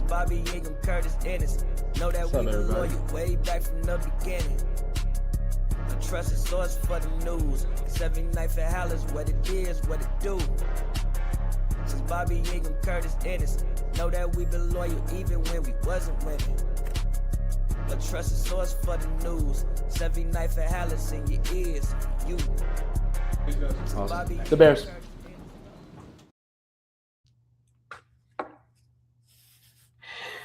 Bobby Ingram, Curtis Ennis. Know that we been loyal way back from the beginning. A trusted source for the news. 79th Halas, what it is, what it do. Since Bobby Ingram, Curtis Ennis. Know that we been loyal even when we wasn't winning. A trusted source for the news. 79th Halas in your ears, you. Awesome. The Bears.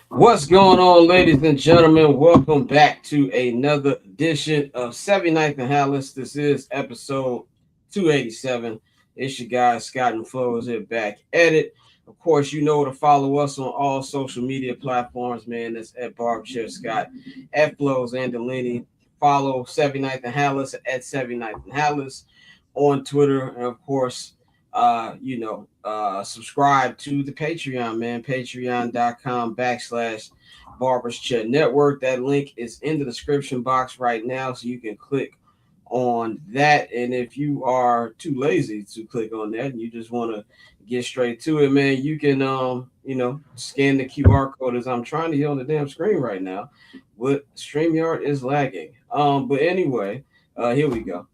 What's going on, ladies and gentlemen? Welcome back to another edition of 79th Halas. This is episode 287. It's your guy, Scott and Flows here back at it. Of course, you know to follow us on all social media platforms, man. That's at Barbershare Scott, at Flows and Delaney. Follow 79th Halas at 79th Halas on Twitter. And of course, subscribe to the Patreon, man. Patreon.com/Barbers Chat Network. That link is in the description box right now, so you can click on that. And if you are too lazy to click on that and you just want to get straight to it, man, you can scan the QR code as I'm trying to hit on the damn screen right now, but StreamYard is lagging. But anyway, here we go.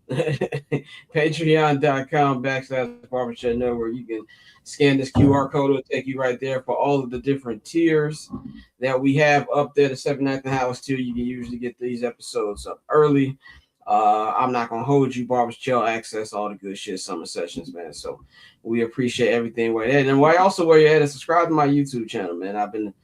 Patreon.com/Barbershop Network. You can scan this QR code. It'll take you right there for all of the different tiers that we have up there. The 79th Halas tier, you can usually get these episodes up early. I'm not gonna hold you, Barbershop access, all the good shit, summer sessions, man. So we appreciate everything where you're at. And where you're at is subscribe to my YouTube channel, man. I've been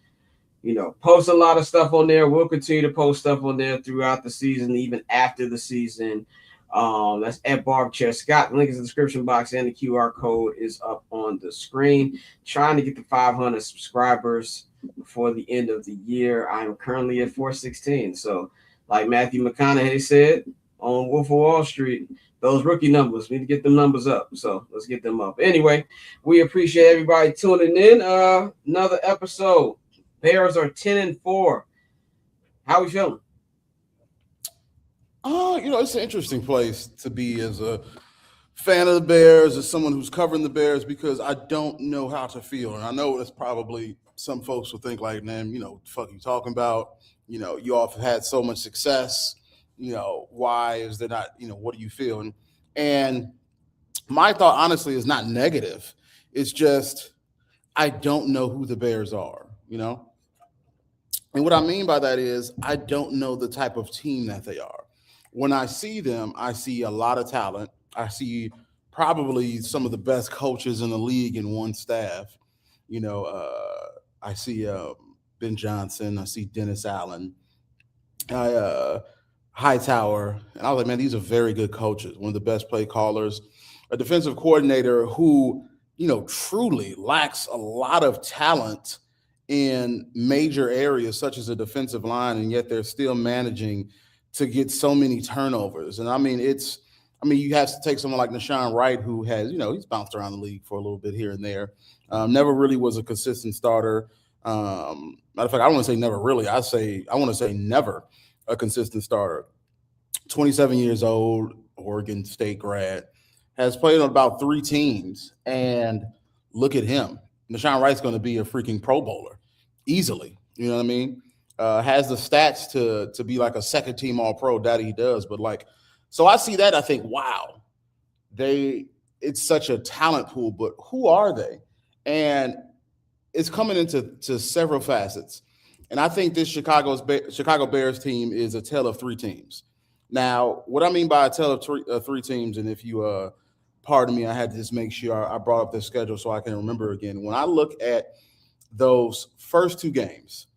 post a lot of stuff on there. We'll continue to post stuff on there throughout the season, even after the season. That's at Barbershop Scott. The link is in the description box and the QR code is up on the screen. Trying to get to 500 subscribers before the end of the year. I'm currently at 416. So, like Matthew McConaughey said on Wolf of Wall Street, those rookie numbers, we need to get them numbers up. So let's get them up. Anyway, we appreciate everybody tuning in. Another episode. Bears are 10-4. How we feeling? It's an interesting place to be as a fan of the Bears, as someone who's covering the Bears, because I don't know how to feel. And I know that's probably some folks will think like, man, what the fuck are you talking about? You all have had so much success. Why is there not, what do you feel? And my thought, honestly, is not negative. It's just I don't know who the Bears are, And what I mean by that is I don't know the type of team that they are. When I see them, I see a lot of talent. I see probably some of the best coaches in the league in one staff. I see Ben Johnson. I see Dennis Allen. Hightower. And I was like, man, these are very good coaches. One of the best play callers. A defensive coordinator who, truly lacks a lot of talent in major areas such as the defensive line, and yet they're still managing to get so many turnovers. And you have to take someone like Nashawn Wright, who has, he's bounced around the league for a little bit here and there. Never really was a consistent starter. Matter of fact, I don't want to say never really. I want to say never a consistent starter. 27 years old, Oregon State grad, has played on about 3 teams. And look at him. Nashawn Wright's going to be a freaking Pro Bowler easily. You know what I mean? Has the stats to be like a second team All-Pro. That he does. But so I see that. I think, wow, it's such a talent pool, but who are they? And it's coming into several facets. And I think this Chicago Bears team is a tale of 3 teams. Now, what I mean by a tale of 3 teams, and if you pardon me, I had to just make sure I brought up the schedule so I can remember again. When I look at those first 2 games,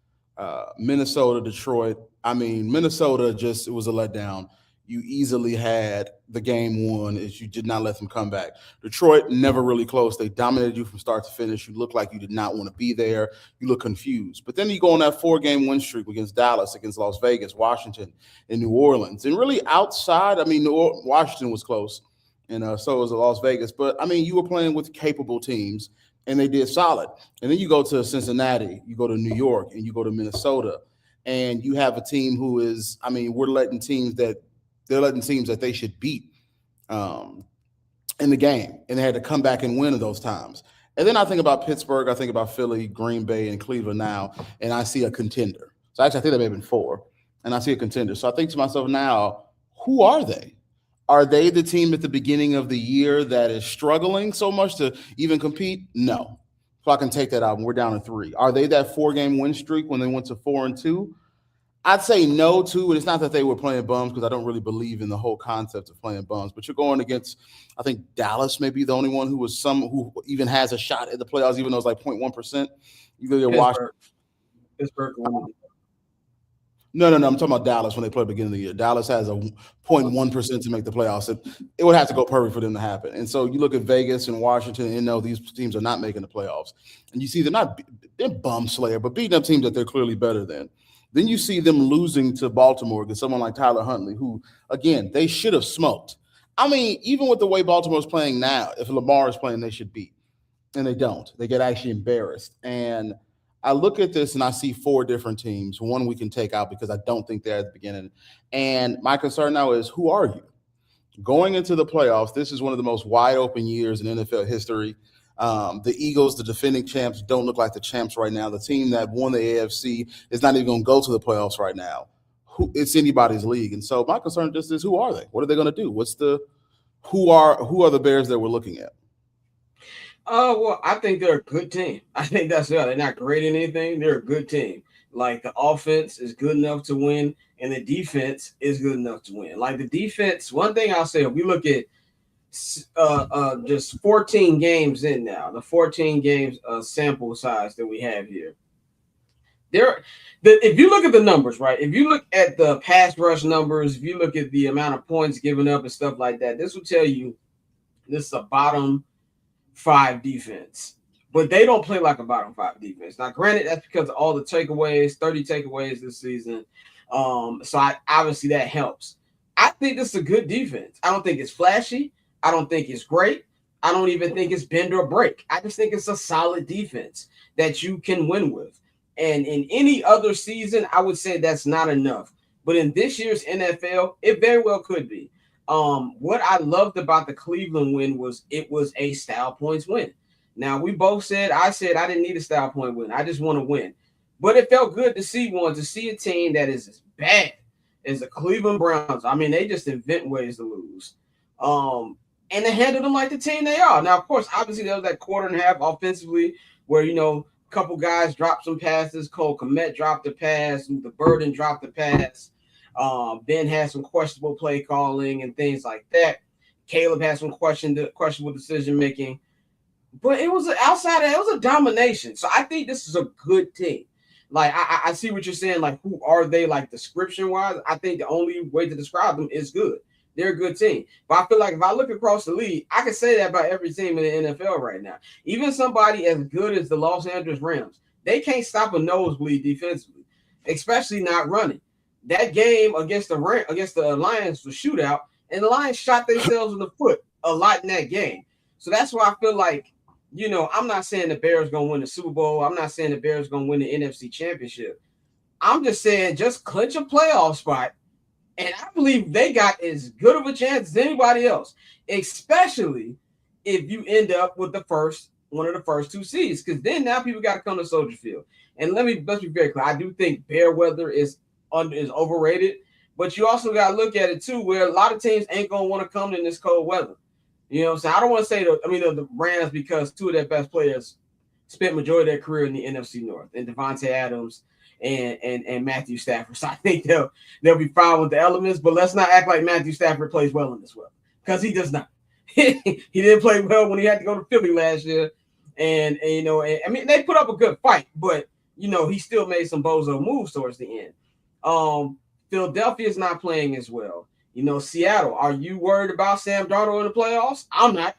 Minnesota, Detroit, Minnesota it was a letdown. You easily had the game won as you did not let them come back. Detroit, never really close. They dominated you from start to finish. You looked like you did not want to be there. You look confused. But then you go on that 4-game win streak against Dallas, against Las Vegas, Washington, and New Orleans. And really outside, Washington was close, and so was Las Vegas. But, you were playing with capable teams, and they did solid. And then you go to Cincinnati, you go to New York, and you go to Minnesota. And you have a team who is, we're letting teams that they should beat in the game, and they had to come back and win at those times. And then I think about Pittsburgh, I think about Philly, Green Bay, and Cleveland now, and I see a contender. So actually, I think there may have been 4, and I see a contender. So I think to myself now, who are they? Are they the team at the beginning of the year that is struggling so much to even compete? No. So I can take that out, and we're down to 3. Are they that 4-game win streak when they went to 4-2? I'd say no, too. And it's not that they were playing bums, because I don't really believe in the whole concept of playing bums. But you're going against, I think Dallas may be the only one who even has a shot at the playoffs, even though it's like 0.1%. You go to Washington. Pittsburgh. No. I'm talking about Dallas when they play at the beginning of the year. Dallas has a 0.1% to make the playoffs. It would have to go perfect for them to happen. And so you look at Vegas and Washington, and no, these teams are not making the playoffs. And you see they're bum slayer, but beating up teams that they're clearly better than. Then you see them losing to Baltimore against someone like Tyler Huntley, who, again, they should have smoked. I mean, even with the way Baltimore's playing now, if Lamar is playing, they should beat. And they don't. They get actually embarrassed. And I look at this and I see 4 different teams. One we can take out because I don't think they're at the beginning. And my concern now is, who are you? Going into the playoffs, this is one of the most wide open years in NFL history. The Eagles, the defending champs, don't look like the champs right now. The team that won the AFC is not even going to go to the playoffs right now. It's anybody's league. And so my concern just is, who are they? What are they going to do? Who are the Bears that we're looking at? Well, I think they're a good team. I think that's it. They're not great in anything. They're a good team. Like, the offense is good enough to win, and the defense is good enough to win. Like, the defense, one thing I'll say, if we look at just 14 games in now, the 14 games sample size that we have here. If you look at the numbers, right? If you look at the pass rush numbers, if you look at the amount of points given up and stuff like that, this will tell you this is a bottom 5 defense. But they don't play like a bottom 5 defense. Now, granted, that's because of all the takeaways, 30 takeaways this season. So obviously that helps. I think this is a good defense. I don't think it's flashy. I don't think it's great. I don't even think it's bend or break. I just think it's a solid defense that you can win with. And in any other season, I would say that's not enough. But in this year's NFL, it very well could be. What I loved about the Cleveland win was it was a style points win. Now, we both said I didn't need a style point win. I just want to win. But it felt good to see a team that is as bad as the Cleveland Browns. I mean, they just invent ways to lose. And they handled them like the team they are. Now, of course, obviously, there was that quarter and a half offensively where, a couple guys dropped some passes. Cole Kmet dropped the pass. The Burden dropped the pass. Ben had some questionable play calling and things like that. Caleb had some questionable decision-making. But it was a domination. So I think this is a good team. Like, I see what you're saying. Like, who are they, like, description-wise? I think the only way to describe them is good. They're a good team. But I feel like if I look across the league, I can say that about every team in the NFL right now. Even somebody as good as the Los Angeles Rams, they can't stop a nosebleed defensively, especially not running. That game against the Lions was shootout, and the Lions shot themselves in the foot a lot in that game. So that's why I feel like, I'm not saying the Bears going to win the Super Bowl. I'm not saying the Bears going to win the NFC Championship. I'm just saying just clinch a playoff spot. And I believe they got as good of a chance as anybody else, especially if you end up with one of the first 2 seeds, because then now people got to come to Soldier Field. And let's be very clear. I do think bear weather is overrated, but you also got to look at it too, where a lot of teams ain't going to want to come in this cold weather. You know what I'm saying? I don't want to say the Rams, because 2 of their best players spent majority of their career in the NFC North, and Devontae Adams and Matthew Stafford. So I think they'll be fine with the elements, but let's not act like Matthew Stafford plays well in this weather, because he does not. He didn't play well when he had to go to Philly last year. And I mean, they put up a good fight, but he still made some bozo moves towards the end. Philadelphia is not playing as well. Seattle, are you worried about Sam Darnold in the playoffs? I'm not.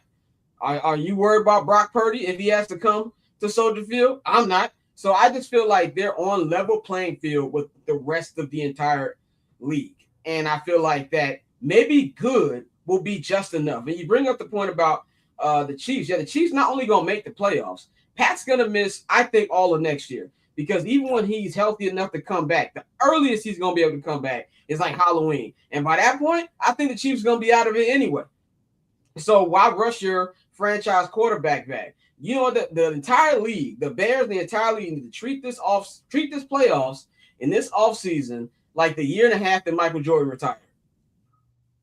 Are you worried about Brock Purdy if he has to come to Soldier Field? I'm not. So I just feel like they're on level playing field with the rest of the entire league. And I feel like that maybe good will be just enough. And you bring up the point about the Chiefs. Yeah, the Chiefs not only going to make the playoffs, Pat's going to miss, I think, all of next year. Because even when he's healthy enough to come back, the earliest he's going to be able to come back is like Halloween. And by that point, I think the Chiefs are going to be out of it anyway. So why rush your franchise quarterback back? You know what? The entire league, the Bears, the entire league need to treat this playoffs in this offseason like the year and a half that Michael Jordan retired.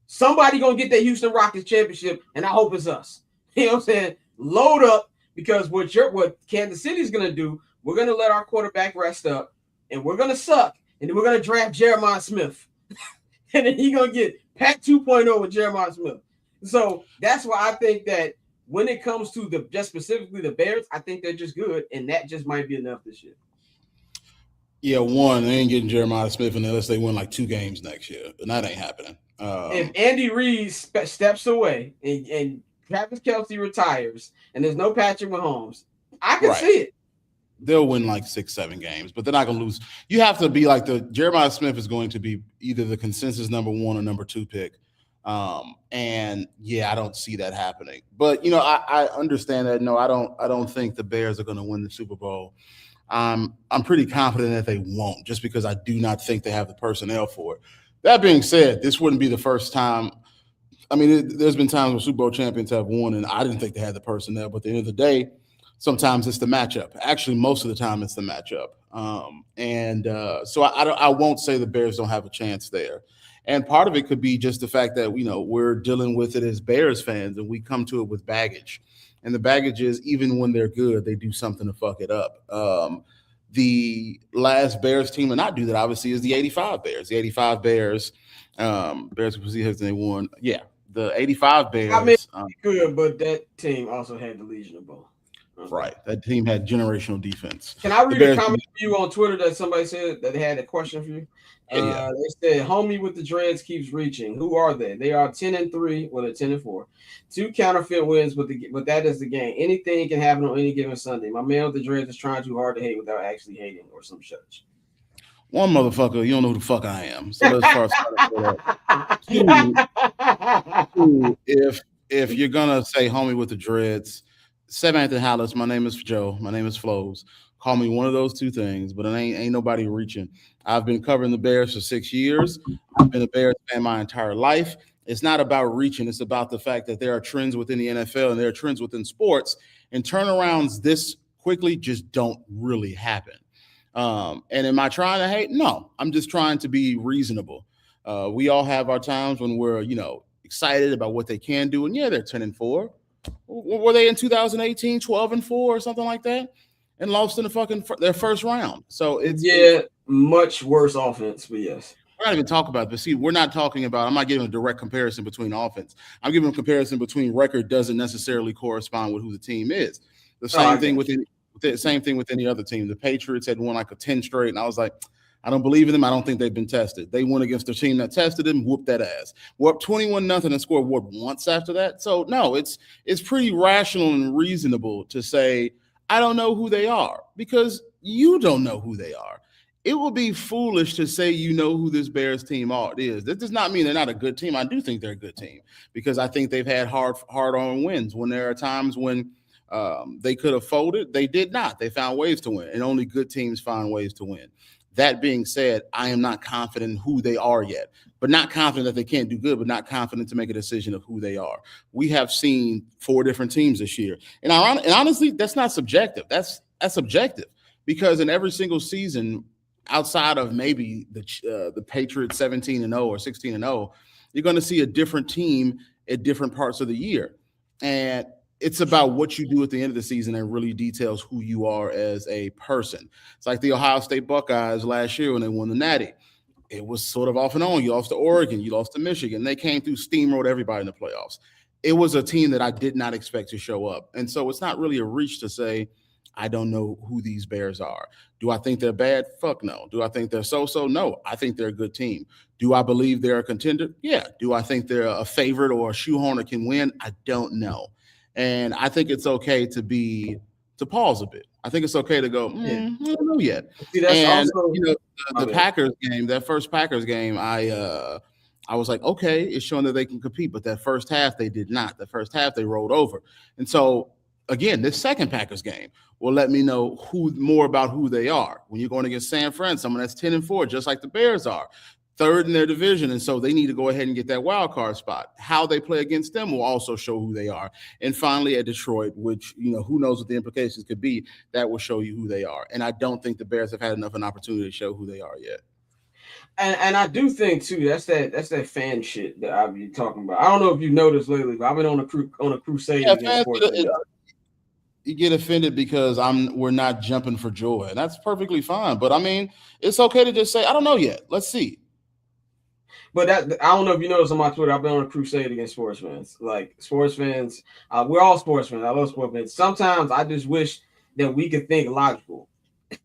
Somebody gonna get that Houston Rockets championship, and I hope it's us. You know what I'm saying? Load up, because what Kansas City's gonna do, we're gonna let our quarterback rest up, and we're gonna suck, and then we're gonna draft Jeremiah Smith, and then he's gonna get Pat 2.0 with Jeremiah Smith. So that's why I think that when it comes to just specifically the Bears, I think they're just good, and that just might be enough this year. Yeah, one, they ain't getting Jeremiah Smith unless they win like 2 games next year, and that ain't happening. If Andy Reid steps away and Travis Kelce retires and there's no Patrick Mahomes, I can see it. They'll win like 6-7 games, but they're not going to lose. You have to be like Jeremiah Smith is going to be either the consensus number 1 or number 2 pick. And yeah, I don't see that happening. But I understand that. No, I don't think the Bears are going to win the Super Bowl. I'm pretty confident that they won't, just because I do not think they have the personnel for it. That being said, this wouldn't be the first time. I mean, there's been times when Super Bowl champions have won, and I didn't think they had the personnel. But at the end of the day, sometimes it's the matchup. Actually, most of the time it's the matchup. So I won't say the Bears don't have a chance there. And part of it could be just the fact that, we're dealing with it as Bears fans, and we come to it with baggage. And the baggage is, even when they're good, they do something to fuck it up. The last Bears team to not do that, obviously, is the 85 Bears. The 85 Bears, Bears they won. Yeah, the 85 Bears. I mean, good, but that team also had the Legion of Boom. Right. That team had generational defense. Can I read a comment for you on Twitter that somebody said that they had a question for you? Yeah. They said, "Homie with the dreads keeps reaching. Who are they? They are 10-3. Well, they're 10-4. 2 counterfeit wins, but that is the game. Anything can happen on any given Sunday. My man with the dreads is trying too hard to hate without actually hating, or some such." One motherfucker, you don't know who the fuck I am. So let's first start that. Two, if you're gonna say homie with the dreads, 79th Halas, my name is Joe. My name is Flows. Call me one of those 2 things, but it ain't nobody reaching. I've been covering the Bears for 6 years. I've been a Bears fan my entire life. It's not about reaching. It's about the fact that there are trends within the NFL and there are trends within sports, and turnarounds this quickly just don't really happen. And am I trying to hate? No, I'm just trying to be reasonable. We all have our times when we're, excited about what they can do. And yeah, they're 10-4. Were they in 2018, 12-4 or something like that? And lost in their first round. So it's much worse offense, but yes. We're not even talking about it. But see, we're not talking about, I'm not giving a direct comparison between offense. I'm giving a comparison between record doesn't necessarily correspond with who the team is. The same thing with any other team. The Patriots had won like a 10 straight, and I was like, I don't believe in them. I don't think they've been tested. They went against the team that tested them, whooped that ass. We're up 21-0 and scored once after that. So no, it's pretty rational and reasonable to say, I don't know who they are, because you don't know who they are. It would be foolish to say you know who this Bears team is. That does not mean they're not a good team. I do think they're a good team, because I think they've had hard-on wins. When there are times when they could have folded, they did not. They found ways to win, and only good teams find ways to win. That being said, I am not confident in who they are yet, but not confident that they can't do good, but not confident to make a decision of who they are. We have seen 4 different teams this year. And honestly, that's not subjective. That's objective, because in every single season, outside of maybe the Patriots 17-0 or 16-0, you're going to see a different team at different parts of the year. And it's about what you do at the end of the season and really details who you are as a person. It's like the Ohio State Buckeyes last year when they won the Natty. It was sort of off and on. You lost to Oregon. You lost to Michigan. They came through, steamrolled everybody in the playoffs. It was a team that I did not expect to show up. And so it's not really a reach to say, I don't know who these Bears are. Do I think they're bad? Fuck no. Do I think they're so-so? No. I think they're a good team. Do I believe they're a contender? Yeah. Do I think they're a favorite or a shoehorn that can win? I don't know. And I think it's okay to pause a bit. I think it's okay to go, I don't know yet. See, that's also, the Packers game, that first Packers game, I was like, okay, it's showing that they can compete. But that first half, they did not. The first half, they rolled over. And so, again, this second Packers game will let me know more about who they are. When you're going against San Fran, someone that's 10-4, just like the Bears are, third in their division, and so they need to go ahead and get that wild card spot. How they play against them will also show who they are. And finally, at Detroit, which, who knows what the implications could be, that will show you who they are. And I don't think the Bears have had enough an opportunity to show who they are yet. And I do think too that's that fan shit that I've been talking about. I don't know if you've noticed lately, but I've been on a crusade against sports. You get offended because we're not jumping for joy, and that's perfectly fine. But I mean, it's okay to just say, I don't know yet. Let's see. But I don't know if you noticed on my Twitter, I've been on a crusade against sports fans. Like sports fans, we're all sports fans. I love sports fans. Sometimes I just wish that we could think logical.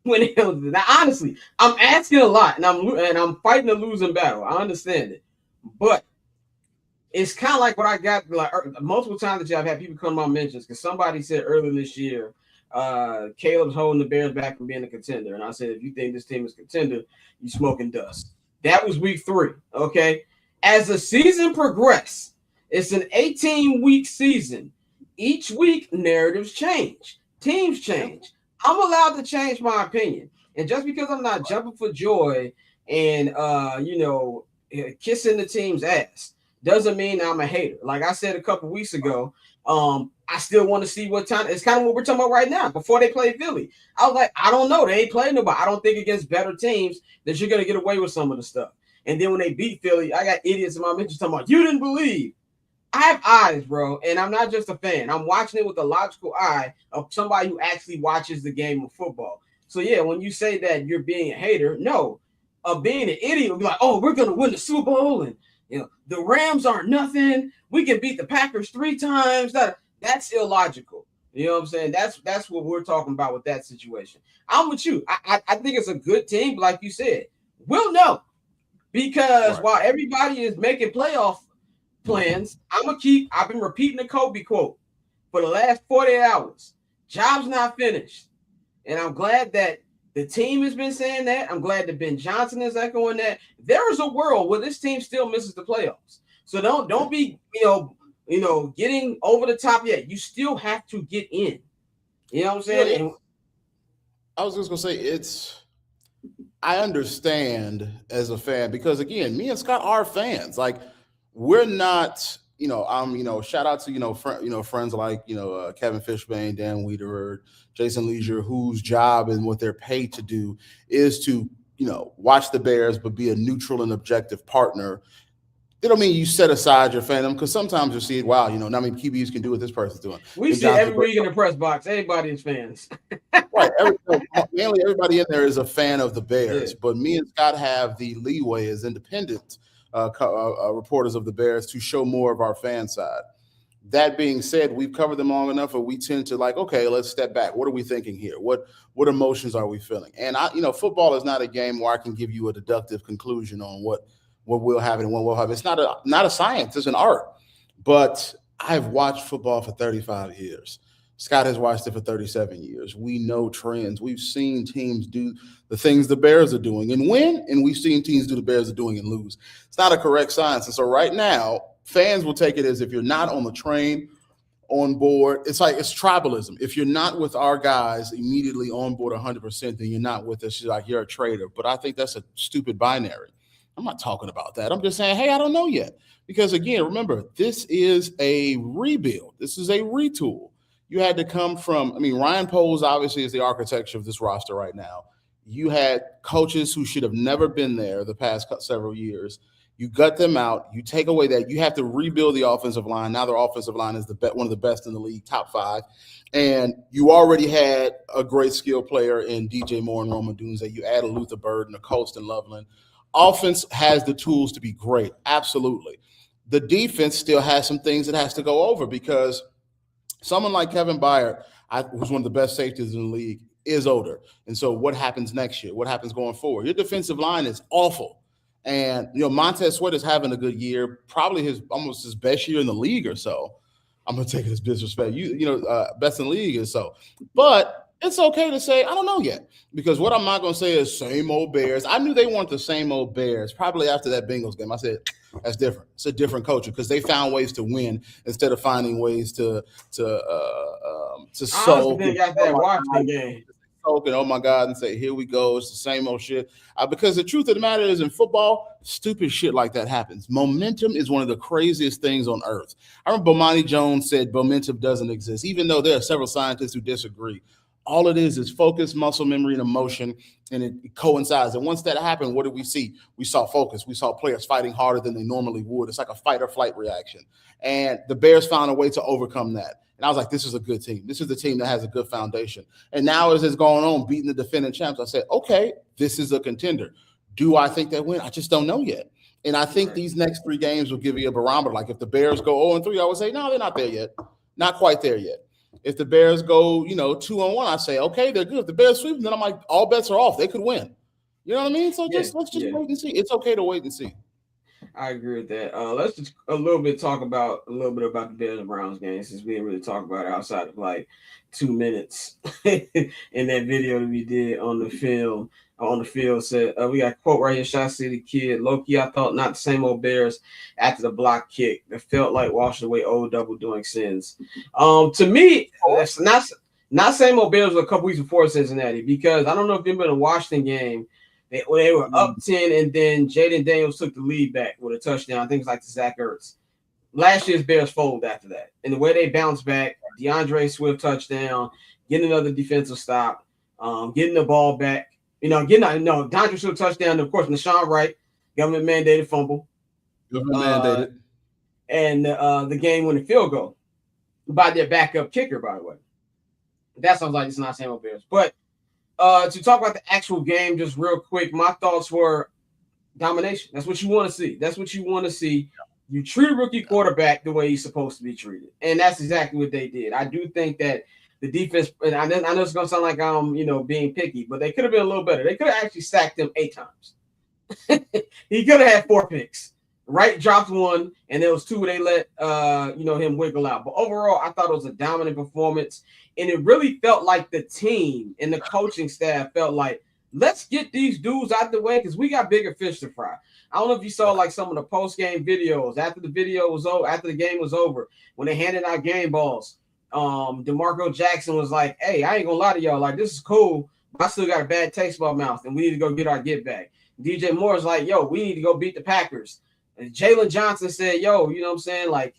When it comes to that, honestly, I'm asking a lot, and I'm fighting a losing battle. I understand it, but it's kind of like what I got like multiple times that I've had people come to my mentions because somebody said earlier this year, Caleb's holding the Bears back from being a contender, and I said, if you think this team is a contender, you smoking dust. That was week 3. Okay, as the season progressed, it's an 18-week season. Each week, narratives change, teams change. I'm allowed to change my opinion. And just because I'm not jumping for joy and, kissing the team's ass doesn't mean I'm a hater. Like I said a couple weeks ago, I still want to see what time. It's kind of what we're talking about right now. Before they play Philly, I was like, I don't know. They ain't playing nobody. I don't think against better teams that you're going to get away with some of the stuff. And then when they beat Philly, I got idiots in my mentions talking about, you didn't believe. I have eyes, bro, and I'm not just a fan. I'm watching it with the logical eye of somebody who actually watches the game of football. So, yeah, when you say that you're being a hater, no. Being an idiot would be like, oh, we're going to win the Super Bowl, and the Rams aren't nothing. We can beat the Packers 3 times. That's illogical. You know what I'm saying? That's what we're talking about with that situation. I'm with you. I think it's a good team, but like you said, we'll know. Because while everybody is making playoff plans, I've been repeating the Kobe quote for the last 48 hours. Job's not finished. And I'm glad that the team has been saying that. I'm glad that Ben Johnson is echoing that. There is a world where this team still misses the playoffs. So don't be, getting over the top yet. You still have to get in. You know what I'm saying? Yeah, I was just going to say I understand as a fan because, again, me and Scott are fans. Like, we're not, shout out to, friends like, Kevin Fishbane, Dan Wiederer, Jason Leisure, whose job and what they're paid to do is to, watch the Bears, but be a neutral and objective partner. It don't mean you set aside your fandom because sometimes you see, wow, not many QBs can do what this person's doing. We see every week in the press box, everybody is fans. Right. Mainly everybody in there is a fan of the Bears, but me and Scott have the leeway as independent reporters of the Bears to show more of our fan side. That being said, we've covered them long enough, and we tend to okay, let's step back. What are we thinking here? What emotions are we feeling? And football is not a game where I can give you a deductive conclusion on what will happen and what will happen. It's not a science; it's an art. But I've watched football for 35 years. Scott has watched it for 37 years. We know trends. We've seen teams do the things the Bears are doing and win, and we've seen teams do the Bears are doing and lose. It's not a correct science. And so right now, fans will take it as if you're not on the train, on board. It's like it's tribalism. If you're not with our guys immediately on board 100%, then you're not with us. You're a traitor. But I think that's a stupid binary. I'm not talking about that. I'm just saying, hey, I don't know yet. Because, again, remember, this is a rebuild. This is a retool. You had to come from, Ryan Poles obviously is the architecture of this roster right now. You had coaches who should have never been there the past several years. You gut them out. You take away that. You have to rebuild the offensive line. Now their offensive line is one of the best in the league, top 5. And you already had a great skill player in DJ Moore and Roman Dunze. You add a Luther Burden, a Colston Loveland. Offense has the tools to be great, absolutely. The defense still has some things it has to go over because someone like Kevin Byard, who's one of the best safeties in the league, is older. And so what happens next year? What happens going forward? Your defensive line is awful. And, Montez Sweat is having a good year, probably almost his best year in the league or so. I'm going to take it as disrespect. Best in the league or so. But it's okay to say, I don't know yet. Because what I'm not going to say is same old Bears. I knew they weren't the same old Bears probably after that Bengals game. I said, that's different. It's a different culture because they found ways to win instead of finding ways to solve. I think after that Washington game. choke and oh my God and say, here we go. It's the same old shit. Because the truth of the matter is in football, stupid shit like that happens. Momentum is one of the craziest things on earth. I remember Bomani Jones said momentum doesn't exist, even though there are several scientists who disagree. All it is focus, muscle memory, and emotion, and it coincides. And once that happened, what did we see? We saw focus. We saw players fighting harder than they normally would. It's like a fight or flight reaction. And the Bears found a way to overcome that. And I was like, this is a good team. This is the team that has a good foundation. And now as it's going on, beating the defending champs, I said, okay, this is a contender. Do I think they win? I just don't know yet. And I think these next 3 games will give you a barometer. Like if the Bears go 0-3, I would say, no, they're not there yet. Not quite there yet. If the Bears go, 2-1, I say, okay, they're good. If the Bears sweep, then I'm like, all bets are off. They could win. You know what I mean? So let's just wait and see. It's okay to wait and see. I agree with that. Let's just a little bit about the Bears and Browns game, since we didn't really talk about it outside of like 2 minutes in that video that we did on the field. Said we got a quote right here. Shot City Kid, Loki, I thought not the same old Bears after the block kick that felt like washing away old double doing sins. To me, that's not same old Bears a couple weeks before Cincinnati, because I don't know if you've been in a Washington game. They were up 10, and then Jaden Daniels took the lead back with a touchdown. I think it's like to Zach Ertz. Last year's Bears folded after that. And the way they bounced back, DeAndre Swift touchdown, getting another defensive stop, getting the ball back. DeAndre Swift touchdown, and of course, Nashawn Wright, government-mandated fumble. Government-mandated. And the game-winning field goal by their backup kicker, by the way. That sounds like it's not same old Bears. But to talk about the actual game just real quick, my thoughts were domination. That's what you want to see. You treat a rookie quarterback the way he's supposed to be treated. And that's exactly what they did. I do think that the defense, and I know it's going to sound like I'm, being picky, but they could have been a little better. They could have actually sacked him 8 times. He could have had 4 picks. Wright dropped 1, and there was 2 where they let him wiggle out. But overall, I thought it was a dominant performance. And it really felt like the team and the coaching staff felt like, let's get these dudes out the way because we got bigger fish to fry. I don't know if you saw like some of the post-game videos after the game was over, when they handed out game balls. DeMarco Jackson was like, hey, I ain't gonna lie to y'all, like, this is cool, but I still got a bad taste in my mouth, and we need to go get our get back. DJ Moore's like, yo, we need to go beat the Packers. And Jalen Johnson said, yo, you know what I'm saying? Like,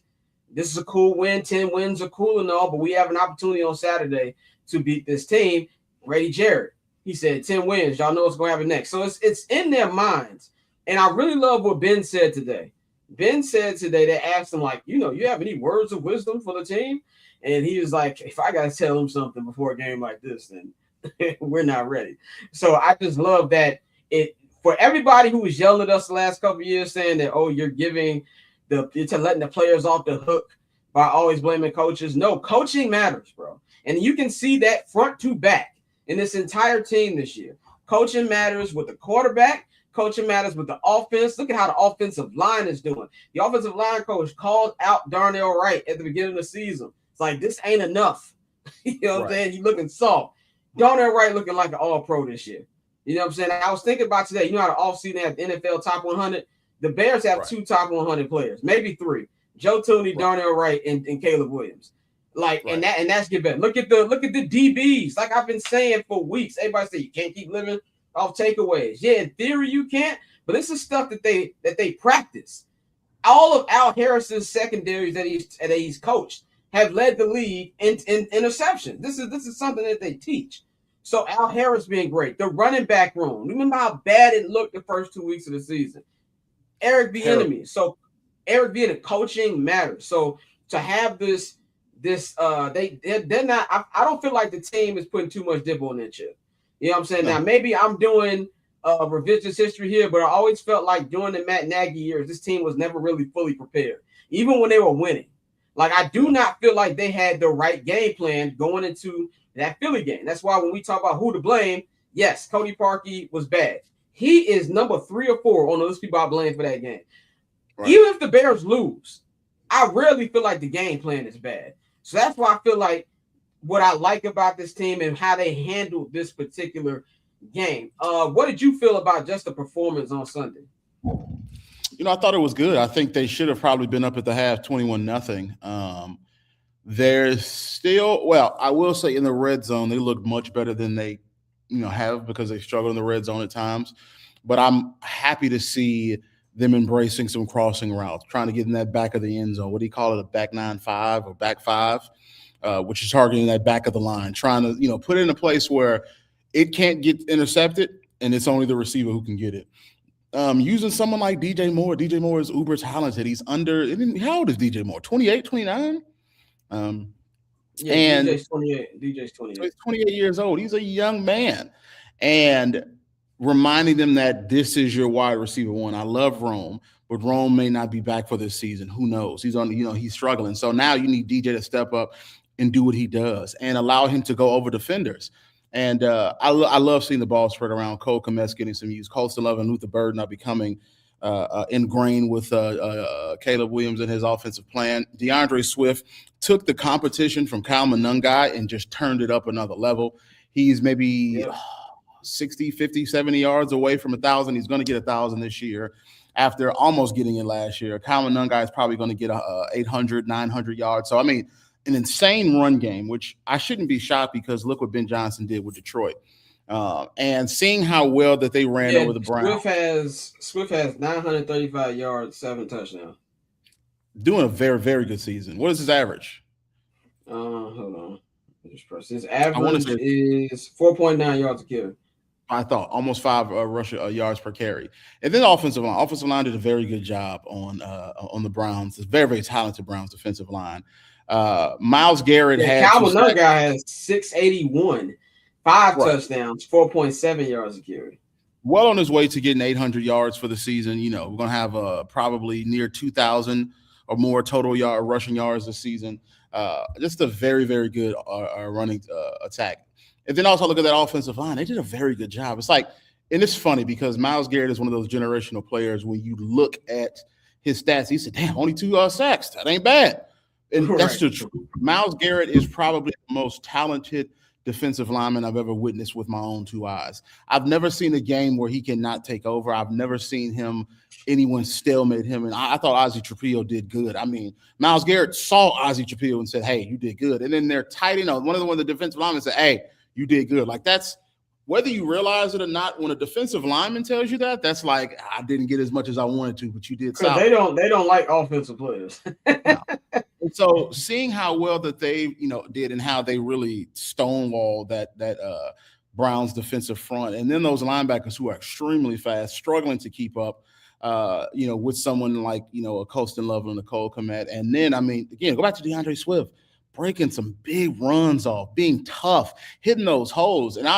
this is a cool win. 10 wins are cool and all, but we have an opportunity on Saturday to beat this team. Grady Jarrett, he said 10 wins. Y'all know what's going to happen next. So it's in their minds. And I really love what Ben said today. Ben said today, they asked him, like, you have any words of wisdom for the team? And he was like, if I got to tell him something before a game like this, then we're not ready. So I just love that for everybody who was yelling at us the last couple of years saying that, oh, you're letting the players off the hook by always blaming coaches. No, coaching matters, bro. And you can see that front to back in this entire team this year. Coaching matters with the quarterback. Coaching matters with the offense. Look at how the offensive line is doing. The offensive line coach called out Darnell Wright at the beginning of the season. It's like, this ain't enough. You know what I'm saying? He's looking soft. Darnell Wright looking like an all-pro this year. You know what I'm saying? I was thinking about today. You know how the offseason they have the NFL top 100? The Bears have 2 top 100 players, maybe 3. Joe Tooney, Darnell Wright, and Caleb Williams. And that's get better. Look at the DBs. Like I've been saying for weeks. Everybody say you can't keep living off takeaways. Yeah, in theory you can't, but this is stuff that they practice. All of Al Harris's secondaries that he's coached have led the league in interceptions. This is something that they teach. So Al Harris being great. The running back room. Remember how bad it looked the first 2 weeks of the season. Eric Bieniemy. So Eric Bieniemy, coaching matters. So to have they're not. I don't feel like the team is putting too much dip on their chip. You know what I'm saying? Now maybe I'm doing revisionist history here, but I always felt like during the Matt Nagy years, this team was never really fully prepared, even when they were winning. Like I do not feel like they had the right game plan going into that Philly game. That's why when we talk about who to blame, yes, Cody Parkey was bad. He is number 3 or 4 on those people I blame for that game. Right. Even if the Bears lose, I rarely feel like the game plan is bad. So that's why I feel like what I like about this team and how they handled this particular game. What did you feel about just the performance on Sunday? I thought it was good. I think they should have probably been up at the half 21-0. There's still, I will say in the red zone, they looked much better than they have because they struggle in the red zone at times. But I'm happy to see them embracing some crossing routes, trying to get in that back of the end zone. What do you call it? A back 9-5 or back 5, which is targeting that back of the line, trying to, put it in a place where it can't get intercepted and it's only the receiver who can get it. Using someone like DJ Moore. DJ Moore is uber talented. He's how old is DJ Moore? 28, 29? Yeah, and DJ's 28. DJ's 28. So he's 28 years old. He's a young man. And reminding them that this is your wide receiver one. I love Rome, but Rome may not be back for this season. Who knows? He's he's struggling. So now you need DJ to step up and do what he does and allow him to go over defenders. And I love seeing the ball spread around. Cole Kmet's getting some use. Colston Love and Luther Burden are becoming ingrained with Caleb Williams and his offensive plan. DeAndre Swift took the competition from Kyle Monangai and just turned it up another level. He's maybe 60, 50, 70 yards away from 1,000. He's going to get 1,000 this year after almost getting it last year. Kyle Monangai is probably going to get 800, 900 yards. So, I mean, an insane run game, which I shouldn't be shocked because look what Ben Johnson did with Detroit. And seeing how well that they ran over the Browns. Swift has 935 yards, 7 touchdowns. Doing a very, very good season. What is his average? Hold on. His average is 4.9 yards a carry. I thought almost 5 yards per carry. And then offensive line. Offensive line did a very good job on the Browns. It's very, very talented Browns defensive line. Myles Garrett had another guy has 681, 5 touchdowns, 4.7 yards a carry. Well on his way to getting 800 yards for the season. We're going to have probably near 2,000 or more total rushing yards this season. Just a very, very good running attack. And then also look at that offensive line. They did a very good job. It's like, and it's funny because Myles Garrett is one of those generational players. When you look at his stats, he said, damn, only 2 sacks. That ain't bad. And that's the truth. Myles Garrett is probably the most talented defensive lineman I've ever witnessed with my own 2 eyes. I've never seen a game where he cannot take over. I've never seen anyone stalemate him. And I thought Ozzie Trapillo did good. I mean, Myles Garrett saw Ozzie Trapillo and said, hey, you did good. And then they're tight end. One of the defensive linemen said, hey, you did good. Like that's whether you realize it or not, when a defensive lineman tells you that, that's like, I didn't get as much as I wanted to, but you did. Because they don't like offensive players. No. And so seeing how well that they, did and how they really stonewalled that Browns defensive front, and then those linebackers who are extremely fast, struggling to keep up, with someone like, a Colston Love and a Cole Kmet. And then, I mean, again, go back to DeAndre Swift, breaking some big runs off, being tough, hitting those holes. And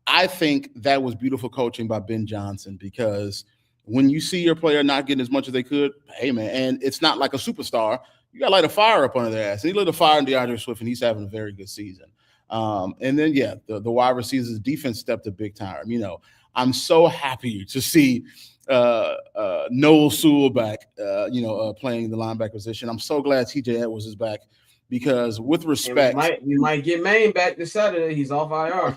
I think that was beautiful coaching by Ben Johnson, because when you see your player not getting as much as they could, hey, man, and it's not like a superstar, you got to light a fire up under their ass. And he lit a fire in DeAndre Swift, and he's having a very good season. And then, the wide receivers defense stepped up big time. I'm so happy to see Noel Sewell back, playing the linebacker position. I'm so glad TJ Edwards is back, because with respect, we might get Maine back this Saturday. He's off IR.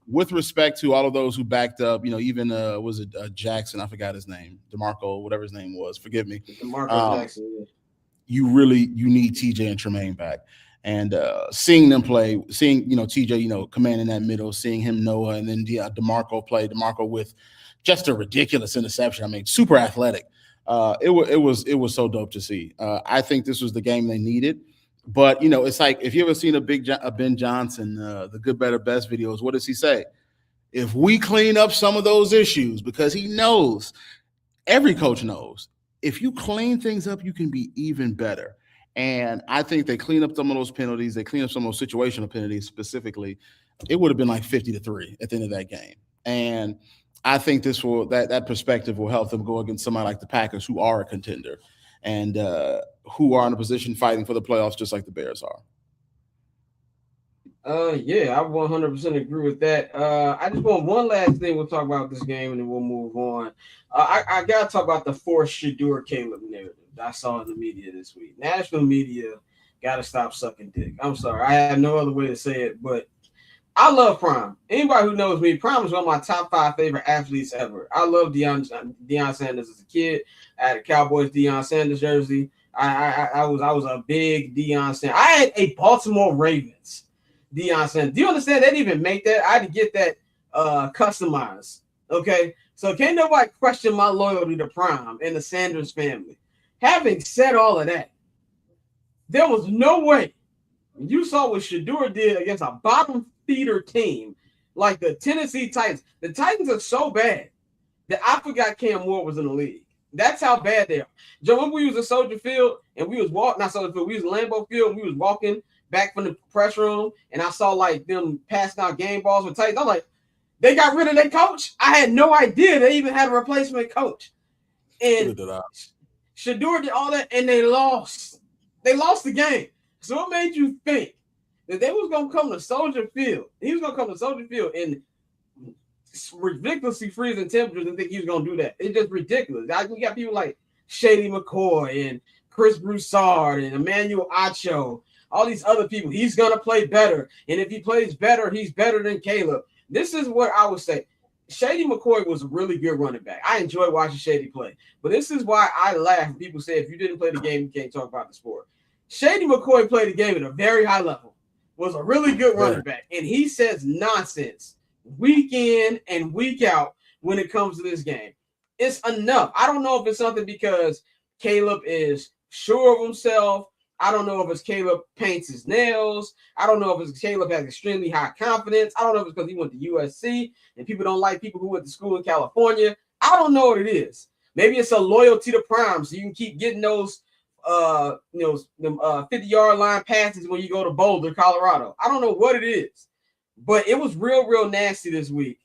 With respect to all of those who backed up, even was it Jackson? I forgot his name, DeMarco, whatever his name was. Forgive me. DeMarco Jackson. Yeah. You need TJ and Tremaine back, and seeing them play, seeing TJ commanding that middle, seeing him Noah, and then DeMarco play. DeMarco with just a ridiculous interception. I mean, super athletic. It was so dope to see. I think this was the game they needed. But, it's like, if you ever seen a Ben Johnson, the Good, Better, Best videos, what does he say? If we clean up some of those issues, because he knows, every coach knows, if you clean things up, you can be even better. And I think they clean up some of those penalties. They clean up some of those situational penalties specifically. It would have been like 50-3 at the end of that game. And I think that perspective will help them go against somebody like the Packers, who are a contender, and who are in a position fighting for the playoffs just like the Bears are. Yeah, I 100% agree with that. I just want one last thing. We'll talk about this game and then we'll move on. I got to talk about the forced Shedeur Caleb narrative that I saw in the media this week. National media got to stop sucking dick. I'm sorry. I have no other way to say it, but I love Prime. Anybody who knows me, Prime is one of my top 5 favorite athletes ever. I love Deion Sanders as a kid. I had a Cowboys Deion Sanders jersey. I was a big Deion Sanders. I had a Baltimore Ravens Deion Sanders. Do you understand? They didn't even make that. I had to get that customized. Okay, so can't nobody question my loyalty to Prime and the Sanders family. Having said all of that, there was no way. You saw what Shador did against a bottom feeder team like the Tennessee Titans. The Titans are so bad that I forgot Cam Moore was in the league. That's how bad they are. Joe, when we was at Soldier Field and we was walking, not Soldier Field, we was Lambeau Field and we was walking back from the press room and I saw like them passing out game balls with Titans. I'm like, they got rid of their coach? I had no idea they even had a replacement coach. And Shador did all that and they lost. They lost the game. So what made you think that they was going to come to Soldier Field? He was going to come to Soldier Field in ridiculously freezing temperatures and think he was going to do that. It's just ridiculous. We got people like Shady McCoy and Chris Broussard and Emmanuel Acho, all these other people. He's going to play better. And if he plays better, he's better than Caleb. This is what I would say. Shady McCoy was a really good running back. I enjoy watching Shady play. But this is why I laugh when people say if you didn't play the game, you can't talk about the sport. Shady McCoy played the game at a very high level, was a really good running back, and he says nonsense week in and week out when it comes to this game. It's enough. I don't know if it's something because Caleb is sure of himself. I don't know if it's Caleb paints his nails. I don't know if it's Caleb has extremely high confidence. I don't know if it's because he went to USC and people don't like people who went to school in California. I don't know what it is. Maybe it's a loyalty to Prime, so you can keep getting those 50-yard line passes when you go to Boulder, Colorado. I don't know what it is, but it was real nasty this week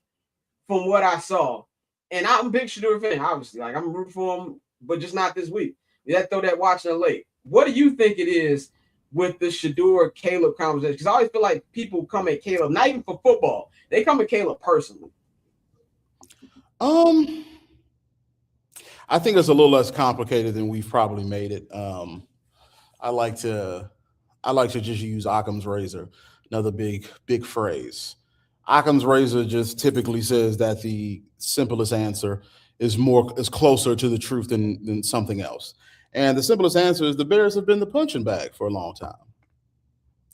from what I saw. And I'm a big Shador fan, obviously. Like, I'm rooting for him, but just not this week. You have to throw that watching it late. What do you think it is with the Shador Caleb conversation? Because I always feel like people come at Caleb, not even for football, they come at Caleb personally. I think it's a little less complicated than we've probably made it. I like to just use Occam's razor, another big phrase. Occam's razor just typically says that the simplest answer is closer to the truth than something else. And the simplest answer is the Bears have been the punching bag for a long time.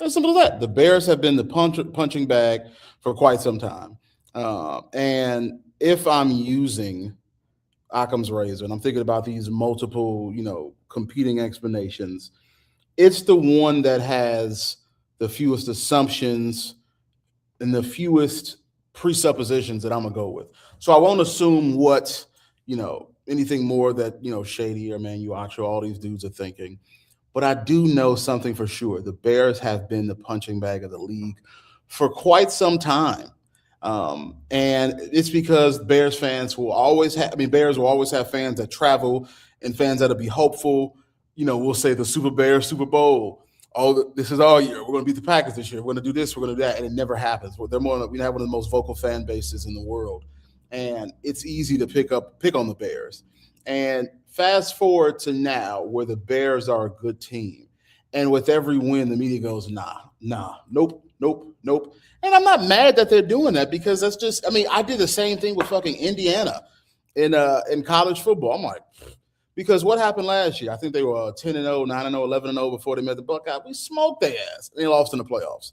As simple as that. The Bears have been the punching bag for quite some time. And if I'm using Occam's razor, and I'm thinking about these multiple, competing explanations, it's the one that has the fewest assumptions and the fewest presuppositions that I'm gonna go with. So I won't assume what, anything more that, Shady or Manuacho, all these dudes are thinking. But I do know something for sure. The Bears have been the punching bag of the league for quite some time. And it's because Bears will always have fans that travel and fans that'll be hopeful. We'll say the Super Bears, Super Bowl. Oh, this is our year. We're going to beat the Packers this year. We're going to do this. We're going to do that. And it never happens. We have one of the most vocal fan bases in the world. And it's easy to pick on the Bears. And fast forward to now where the Bears are a good team. And with every win, the media goes, nope. And I'm not mad that they're doing that because that's just, I did the same thing with fucking Indiana in college football. I'm like, because what happened last year? I think they were 10-0, 9-0, 11-0 before they met the Buckeyes. We smoked their ass and they lost in the playoffs.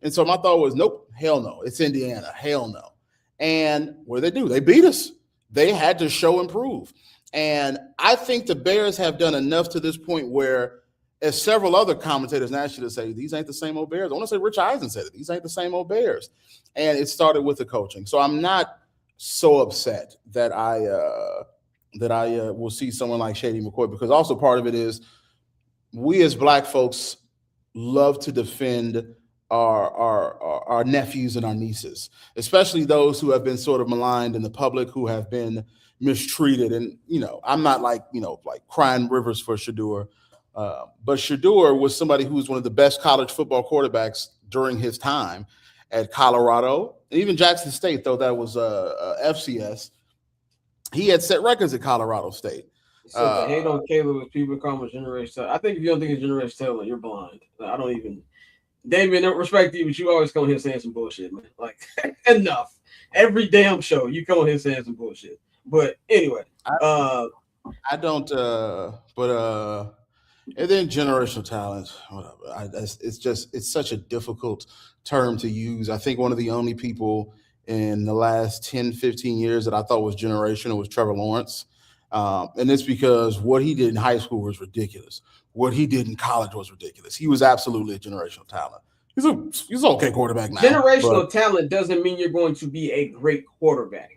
And so my thought was, nope, hell no. It's Indiana, hell no. And what did they do? They beat us. They had to show and prove. And I think the Bears have done enough to this point where, as several other commentators naturally say, these ain't the same old Bears. I want to say Rich Eisen said it. These ain't the same old Bears. And it started with the coaching. So I'm not so upset that I will see someone like Shady McCoy, because also part of it is we as Black folks love to defend our nephews and our nieces, especially those who have been sort of maligned in the public, who have been mistreated. And, I'm not like crying rivers for Shador. But Shador was somebody who was one of the best college football quarterbacks during his time at Colorado, and even Jackson State, though that was FCS. He had set records at Colorado State. So the hate on Caleb is people call him a generational talent. I think if you don't think it's generational talent, you're blind. I don't even. Damien, I respect you, but you always come here saying some bullshit, man. Like, enough. Every damn show, you come here saying some bullshit. But anyway, I don't. And then generational talent, whatever. It's such a difficult term to use. I think one of the only people in the last 10, 15 years that I thought was generational was Trevor Lawrence. And it's because what he did in high school was ridiculous. What he did in college was ridiculous. He was absolutely a generational talent. He's an okay quarterback now. Generational talent doesn't mean you're going to be a great quarterback.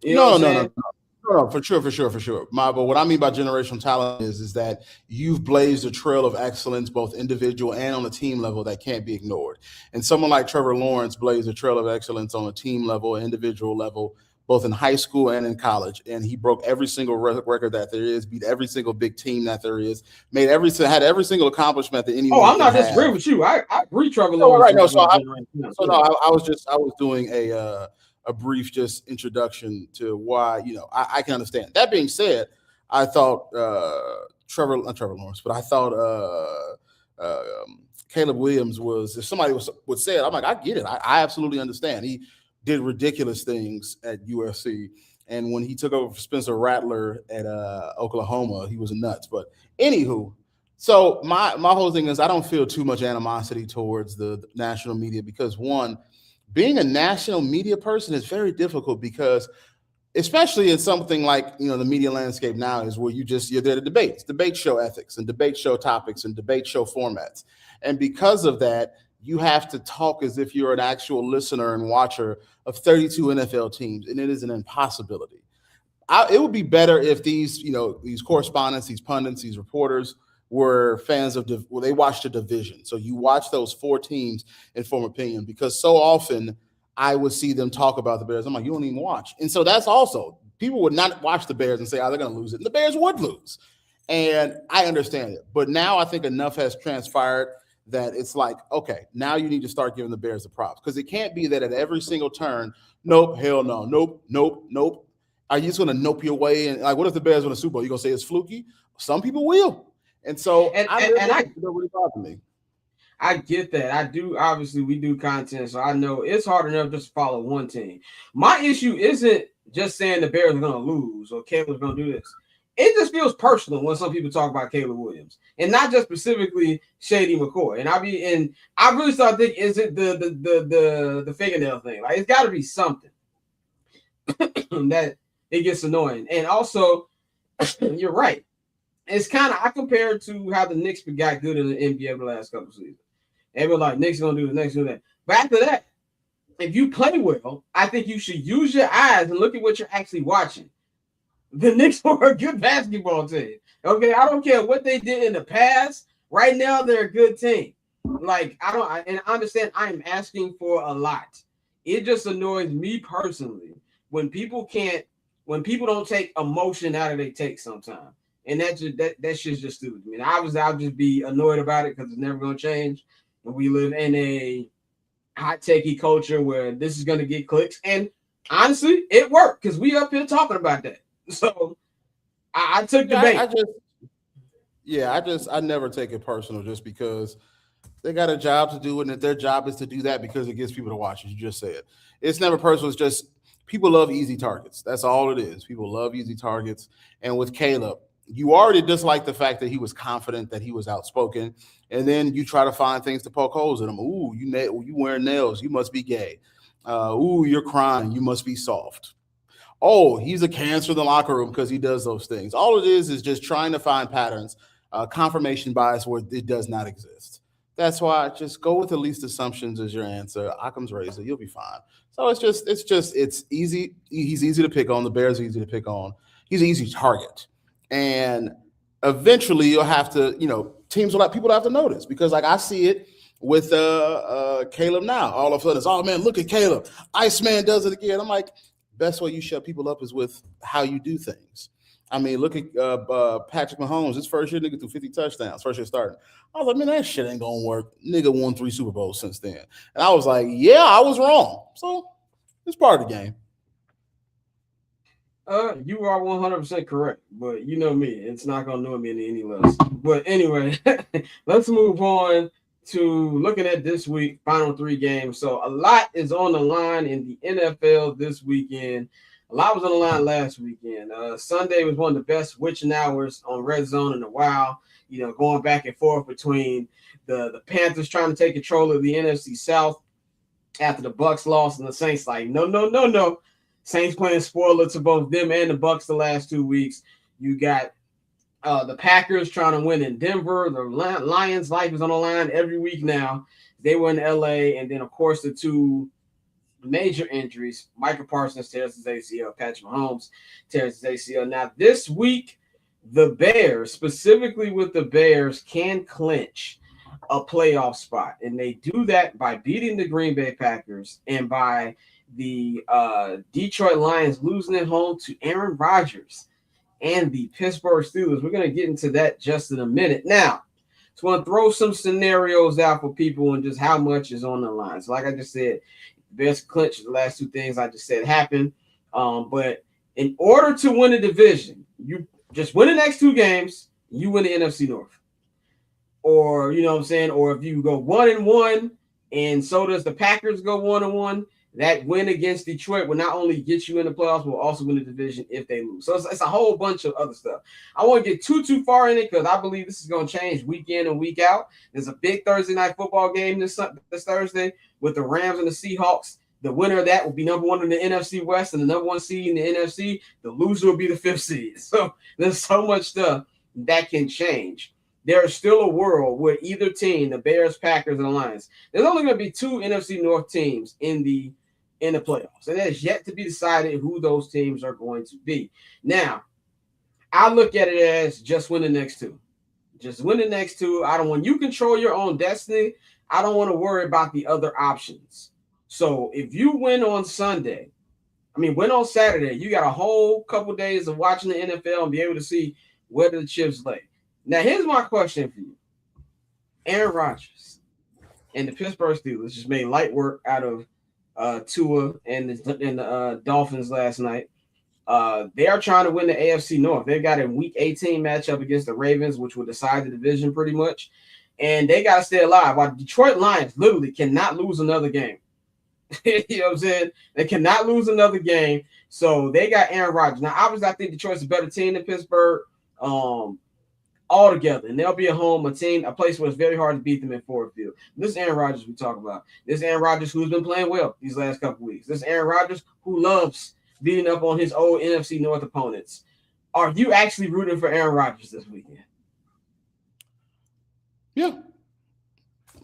No, for sure. But what I mean by generational talent is that you've blazed a trail of excellence, both individual and on a team level, that can't be ignored. And someone like Trevor Lawrence blazed a trail of excellence on a team level, individual level, both in high school and in college. And he broke every single record that there is, beat every single big team that there is, had every single accomplishment that anyone. Oh, I'm not disagreeing with you. I agree, Trevor Lawrence. Right. I was doing a brief just introduction to why, I can understand. That being said, I thought not Trevor Lawrence, but I thought Caleb Williams was, if somebody would say it, I'm like, I get it. I absolutely understand. He did ridiculous things at USC. And when he took over for Spencer Rattler at Oklahoma, he was nuts. But anywho, so my whole thing is I don't feel too much animosity towards the national media because, one, being a national media person is very difficult because, especially in something like, the media landscape now is where you're there to debate show ethics and debate show topics and debate show formats. And because of that, you have to talk as if you're an actual listener and watcher of 32 NFL teams, and it is an impossibility. It would be better if these correspondents, these pundits, these reporters were fans of they watched a division. So you watch those 4 teams and form opinion, because so often I would see them talk about the Bears. I'm like, you don't even watch. And so that's also, people would not watch the Bears and say, they're going to lose it. And the Bears would lose. And I understand it. But now I think enough has transpired that it's like, okay, now you need to start giving the Bears the props, because it can't be that at every single turn, nope, hell no, nope. Are you just going to nope your way? And like, what if the Bears win a Super Bowl? You going to say it's fluky? Some people will. And so really bother me. I get that. I do. Obviously, we do content, so I know it's hard enough just to follow one team. My issue isn't just saying the Bears are going to lose or Caleb's going to do this. It just feels personal when some people talk about Caleb Williams, and not just specifically Shady McCoy. And I really start thinking, is it the fingernail thing? Like, it's got to be something that it gets annoying. And also, you're right. It's kind of, I compare it to how the Knicks got good in the NBA the last couple of seasons. Everyone's like, Knicks going to do this, Knicks do that. But after that, if you play well, I think you should use your eyes and look at what you're actually watching. The Knicks are a good basketball team. Okay, I don't care what they did in the past. Right now, they're a good team. Like, and I understand I am asking for a lot. It just annoys me personally when people don't take emotion out of their take sometimes. And that shit's just stupid. I mean, I'll just be annoyed about it because it's never going to change. And we live in a hot takey culture where this is going to get clicks. And honestly, it worked because we up here talking about that. So I took the bait. I never take it personal just because they got a job to do, and if their job is to do that because it gets people to watch, as you just said. It's never personal. It's just people love easy targets. That's all it is. People love easy targets. And with Caleb, you already dislike the fact that he was confident, that he was outspoken, and then you try to find things to poke holes in him. Ooh, you wearing nails, you must be gay. Ooh, you're crying, you must be soft. Oh, he's a cancer in the locker room because he does those things. All it is just trying to find patterns, confirmation bias where it does not exist. That's why just go with the least assumptions as your answer. Occam's razor, you'll be fine. So it's easy. He's easy to pick on. The Bears are easy to pick on. He's an easy target. And eventually you'll have to, people have to notice, because like I see it with Caleb now. All of a sudden it's, oh man, look at Caleb. Iceman does it again. I'm like, best way you shut people up is with how you do things. I mean, look at Patrick Mahomes. His first year, nigga threw 50 touchdowns. First year starting. I was like, man, that shit ain't gonna work. Nigga won 3 Super Bowls since then. And I was like, yeah, I was wrong. So it's part of the game. You are 100% correct, but you know me, it's not gonna annoy me any less. But anyway, let's move on to looking at this week, final 3 games. So a lot is on the line in the NFL this weekend. A lot was on the line last weekend. Sunday was one of the best witching hours on Red Zone in a while. Going back and forth between the Panthers trying to take control of the NFC South after the Bucks lost and the Saints like, no. Saints playing spoiler to both them and the Bucks the last 2 weeks. You got the Packers trying to win in Denver. The Lions' life is on the line every week now. They were in LA, and then of course the two major injuries. Michael Parsons tears his ACL. Patrick Mahomes tears his ACL. Now this week, the Bears, specifically with the Bears, can clinch a playoff spot, and they do that by beating the Green Bay Packers and by the Detroit Lions losing at home to Aaron Rodgers and the Pittsburgh Steelers. We're going to get into that just in a minute. Now, just want to throw some scenarios out for people and just how much is on the line. So like I just said, Bears clinch the last two things I just said happen. But in order to win a division, you just win the next two games, you win the NFC North. Or, you know what I'm saying? Or if you go 1-1 and so does the Packers go 1-1, that win against Detroit will not only get you in the playoffs, but will also win the division if they lose. So it's a whole bunch of other stuff. I won't get too far in it because I believe this is going to change week in and week out. There's a big Thursday night football game this Thursday with the Rams and the Seahawks. The winner of that will be number one in the NFC West and the number one seed in the NFC. The loser will be the fifth seed. So there's so much stuff that can change. There is still a world where either team, the Bears, Packers, and the Lions, there's only going to be two NFC North teams in the playoffs. And it has yet to be decided who those teams are going to be. Now, I look at it as just win the next two. Just win the next two. When you control your own destiny, I don't want to worry about the other options. So if you win on win on Saturday, you got a whole couple days of watching the NFL and be able to see where the chips lay. Now, here's my question for you. Aaron Rodgers and the Pittsburgh Steelers just made light work out of Tua and the Dolphins last night. They are trying to win the AFC North. They've got a Week 18 matchup against the Ravens, which will decide the division pretty much. And they got to stay alive. While Detroit Lions literally cannot lose another game. You know what I'm saying? They cannot lose another game. So they got Aaron Rodgers. Now, obviously, I think Detroit's a better team than Pittsburgh. All together, and they'll be at home, a place where it's very hard to beat them in Ford Field. This is Aaron Rodgers we talk about. This is Aaron Rodgers who's been playing well these last couple weeks. This is Aaron Rodgers who loves beating up on his old NFC North opponents. Are you actually rooting for Aaron Rodgers this weekend? Yeah,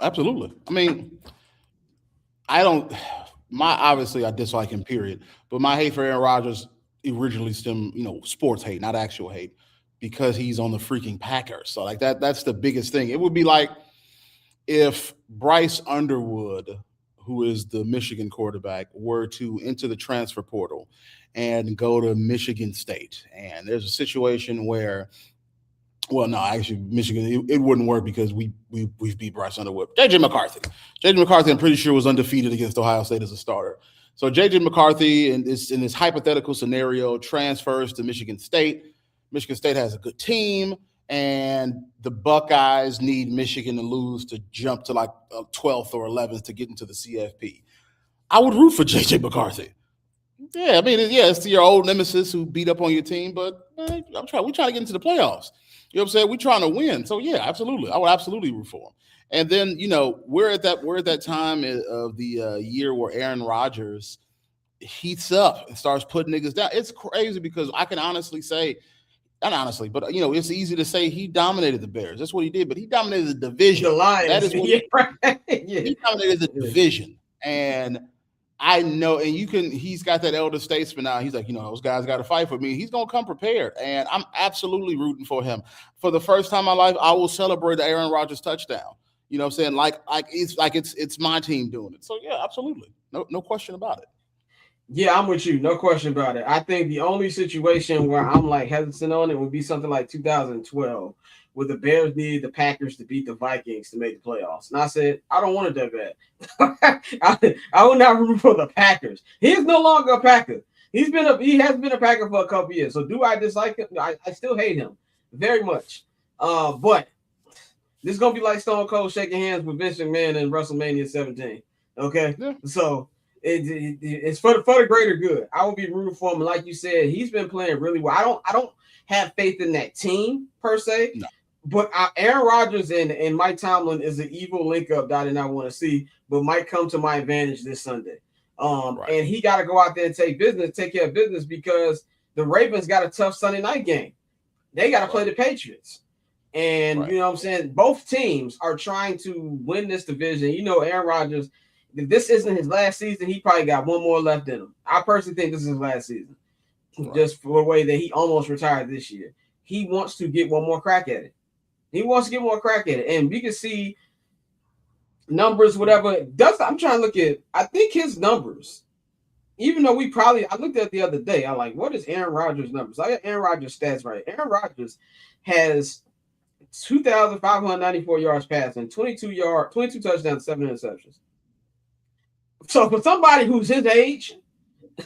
absolutely. I mean, obviously I dislike him, period. But my hate for Aaron Rodgers originally stemmed, sports hate, not actual hate, because he's on the freaking Packers. So like that's the biggest thing. It would be like if Bryce Underwood, who is the Michigan quarterback, were to enter the transfer portal and go to Michigan State. And there's a situation where, Michigan, it wouldn't work because we've beat Bryce Underwood. JJ McCarthy, I'm pretty sure was undefeated against Ohio State as a starter. So JJ McCarthy in this hypothetical scenario transfers to Michigan State. Michigan State has a good team, and the Buckeyes need Michigan to lose to jump to like 12th or 11th to get into the CFP. I would root for JJ McCarthy. Yeah, it's your old nemesis who beat up on your team, but we're trying to get into the playoffs. You know what I'm saying? We're trying to win. So yeah, absolutely. I would absolutely root for him. And then, we're at that time of the year where Aaron Rodgers heats up and starts putting niggas down. It's crazy because I can honestly say, not honestly, but it's easy to say he dominated the Bears. That's what he did, but he dominated the division. The Lions. That is what he dominated the division. And I know, and he's got that elder statesman now. He's like, those guys got to fight for me. He's going to come prepared. And I'm absolutely rooting for him. For the first time in my life, I will celebrate the Aaron Rodgers touchdown. You know what I'm saying? It's my team doing it. So yeah, absolutely. No question about it. Yeah, I'm with you. No question about it. I think the only situation where I'm like hesitant on it would be something like 2012, where the Bears needed the Packers to beat the Vikings to make the playoffs. And I said, I don't want it that bad. I will not root for the Packers. He is no longer a Packer. He has been a Packer for a couple years. So do I dislike him? I still hate him very much. But this is gonna be like Stone Cold shaking hands with Vince McMahon in WrestleMania 17. Okay, yeah. So it's for the greater good. I will be rooting for him. Like you said, he's been playing really well. I don't have faith in that team per se. No. But Aaron Rodgers and Mike Tomlin is an evil link up that I did not want to see, but might come to my advantage this Sunday. And he got to go out there and take care of business because the Ravens got a tough Sunday night game. They got to play the Patriots. And you know what I'm saying? Both teams are trying to win this division. You know, Aaron Rodgers, if this isn't his last season, he probably got one more left in him. I personally think this is his last season, just for the way that he almost retired this year. He wants to get one more crack at it. And we can see numbers, whatever. I'm trying to look at, I think his numbers, even though I looked at it the other day, I'm like, what is Aaron Rodgers' numbers? I got Aaron Rodgers' stats right. Aaron Rodgers has 2,594 yards passing, 22 touchdowns, 7 interceptions. So for somebody who's his age,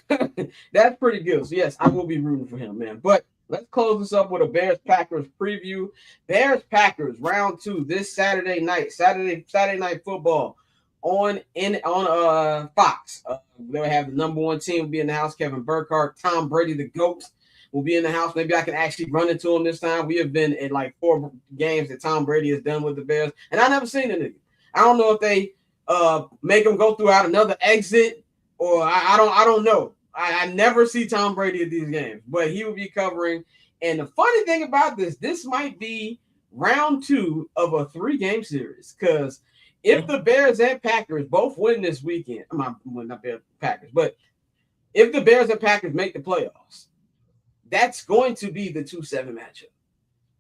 that's pretty good. So yes, I will be rooting for him, man. But let's close this up with a Bears-Packers preview. Bears-Packers round 2 this Saturday night night football on Fox. They'll have the number 1 team will be in the house. Kevin Burkhardt, Tom Brady, the GOAT, will be in the house. Maybe I can actually run into him this time. We have been in like 4 games that Tom Brady has done with the Bears, and I never seen it. I don't know if they make him go throughout another exit, or I don't know. I never see Tom Brady at these games, but he will be covering. And the funny thing about this might be round 2 of a 3-game series, because if the Bears and Packers both win this weekend, not Bears, Packers, but if the Bears and Packers make the playoffs, that's going to be the 2-7 matchup.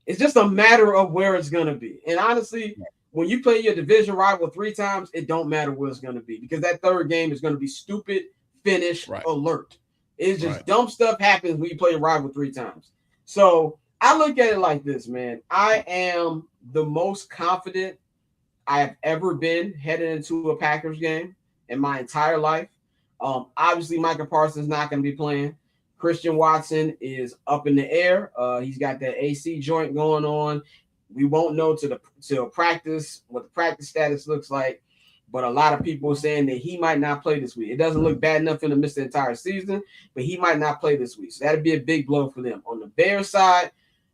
It's just a matter of where it's going to be. And honestly, when you play your division rival 3 times, it don't matter where it's going to be, because that 3rd game is going to be stupid finish alert. It's just dumb stuff happens when you play a rival 3 times. So I look at it like this, man. I am the most confident I have ever been heading into a Packers game in my entire life. Obviously, Micah Parsons is not going to be playing. Christian Watson is up in the air. He's got that AC joint going on. We won't know till practice what the practice status looks like. But a lot of people are saying that he might not play this week. It doesn't look bad enough for him to miss the entire season, but he might not play this week. So that'd be a big blow for them. On the Bears side,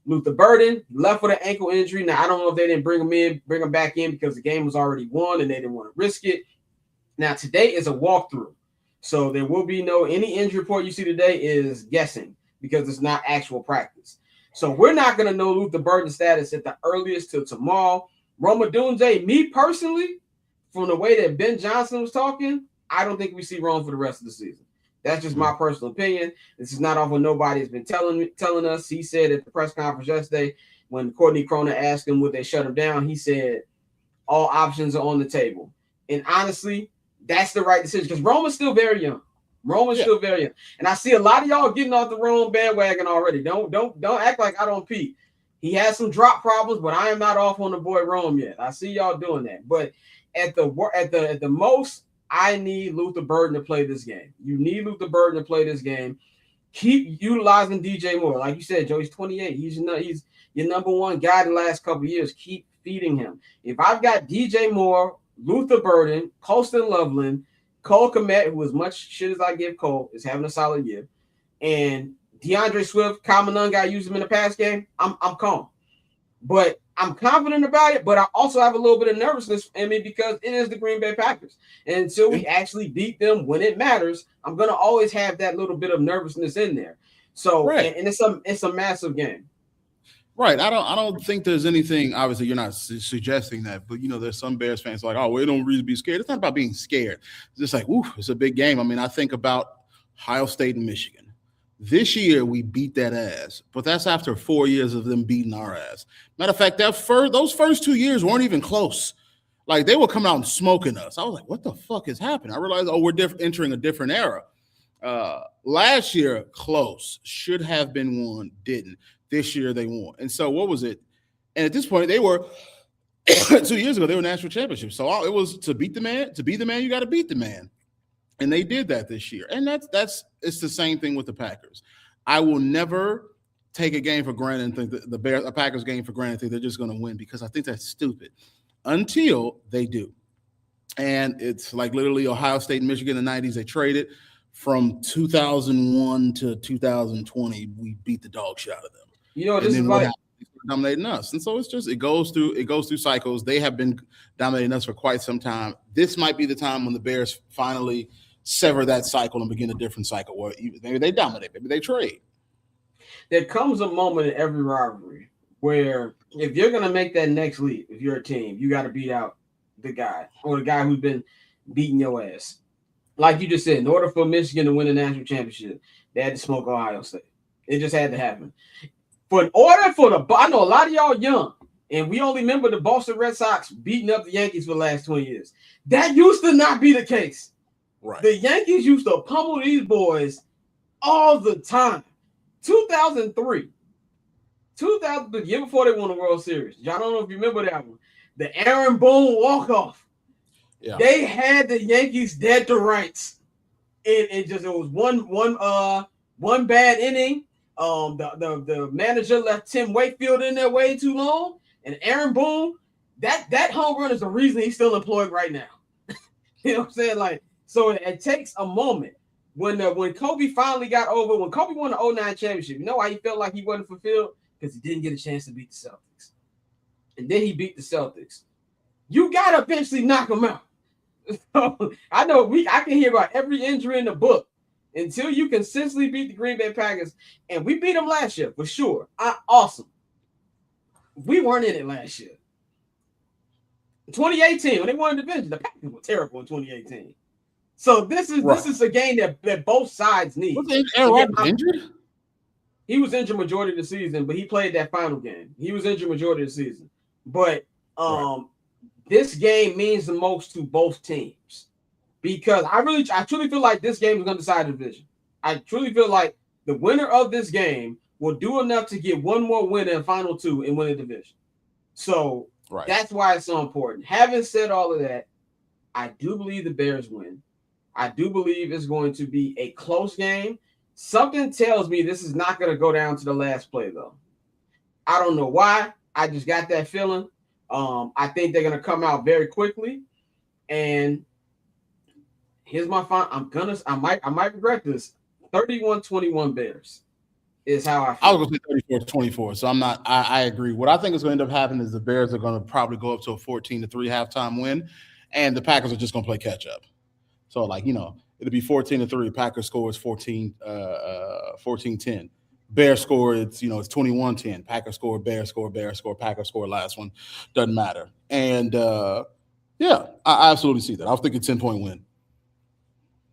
Luther Burden left with an ankle injury. Now, I don't know if they didn't bring him back in because the game was already won and they didn't want to risk it. Now, today is a walkthrough. So there will be any injury report you see today is guessing because it's not actual practice. So we're not going to know Luther Burden's status at the earliest till tomorrow. Rome Odunze, me personally, from the way that Ben Johnson was talking, I don't think we see Rome for the rest of the season. That's just my personal opinion. This is not off what nobody's been telling us. He said at the press conference yesterday when Courtney Cronin asked him would they shut him down, he said all options are on the table. And honestly, that's the right decision because Rome is still very young. Still very young. And I see a lot of y'all getting off the Rome bandwagon already. Don't act like I don't peep. He has some drop problems, but I am not off on the boy Rome yet. I see y'all doing that. But at the most, I need Luther Burden to play this game. You need Luther Burden to play this game. Keep utilizing DJ Moore. Like you said, Joe, he's 28. He's your number 1 guy the last couple of years. Keep feeding him. If I've got DJ Moore, Luther Burden, Colston Loveland, Cole Kmet, who as much shit as I give Cole, is having a solid year, and DeAndre Swift, Kyle Monangai used him in the pass game, I'm calm. But I'm confident about it, but I also have a little bit of nervousness in me because it is the Green Bay Packers. And until we actually beat them when it matters, I'm going to always have that little bit of nervousness in there. So, and it's a massive game. Right. I don't think there's anything, obviously you're not suggesting that, but there's some Bears fans like, oh, we don't really be scared. It's not about being scared. It's just like, ooh, it's a big game. I mean, I think about Ohio State and Michigan. This year we beat that ass, but that's after 4 years of them beating our ass. Matter of fact, those first 2 years weren't even close. Like they were coming out and smoking us. I was like, what the fuck is happening? I realized, we're entering a different era. Last year, close, should have been won, didn't. This year they won. And so what was it? And at this point, they were 2 years ago, they were national championships. So it was to beat the man, you got to beat the man. And they did that this year. And it's the same thing with the Packers. I will never take a game for granted and think that the Packers game for granted and think they're just going to win because I think that's stupid until they do. And it's like literally Ohio State and Michigan in the 90s, they traded. From 2001 to 2020, we beat the dog shit out of them. This is like dominating us. And so it goes through cycles. They have been dominating us for quite some time. This might be the time when the Bears finally sever that cycle and begin a different cycle where maybe they dominate, maybe they trade. There comes a moment in every rivalry where if you're going to make that next leap, if you're a team, you got to beat out the guy or the guy who's been beating your ass. Like you just said, in order for Michigan to win the national championship, they had to smoke Ohio State. It just had to happen. I know a lot of y'all young, and we only remember the Boston Red Sox beating up the Yankees for the last 20 years. That used to not be the case. Right. The Yankees used to pummel these boys all the time. 2003, the year before they won the World Series. Y'all don't know if you remember that one. The Aaron Boone walk-off. Yeah. They had the Yankees dead to rights. It was one bad inning. The manager left Tim Wakefield in there way too long. And Aaron Boone, that home run is the reason he's still employed right now. You know what I'm saying? Like, so it takes a moment. When Kobe finally got over, when Kobe won the 2009 championship, you know why he felt like he wasn't fulfilled? Because he didn't get a chance to beat the Celtics. And then he beat the Celtics. You got to eventually knock them out. So, I know I can hear about every injury in the book until you consistently beat the Green Bay Packers. And we beat them last year, for sure. Awesome. We weren't in it last year. In 2018, when they won the division, the Packers were terrible in 2018. So this is a game that both sides need. Was Aaron Rodgers injured? He was injured majority of the season, but he played that final game. He was injured majority of the season. But this game means the most to both teams because I truly feel like this game is going to decide the division. I truly feel like the winner of this game will do enough to get one more win in the final two and win the division. So that's why it's so important. Having said all of that, I do believe the Bears win. I do believe it's going to be a close game. Something tells me this is not going to go down to the last play, though. I don't know why. I just got that feeling. I think they're going to come out very quickly. And here's my final. I might regret this. 31-21 Bears is how I feel. I was going to say 34-24. So I agree. What I think is going to end up happening is the Bears are going to probably go up to a 14-3 halftime win, and the Packers are just going to play catch up. So, it'll be 14-3. Packers scores 14-10. Bears score, it's 21-10. Packers score, Bears score, Packers score, last one. Doesn't matter. And, I absolutely see that. I was thinking 10-point win.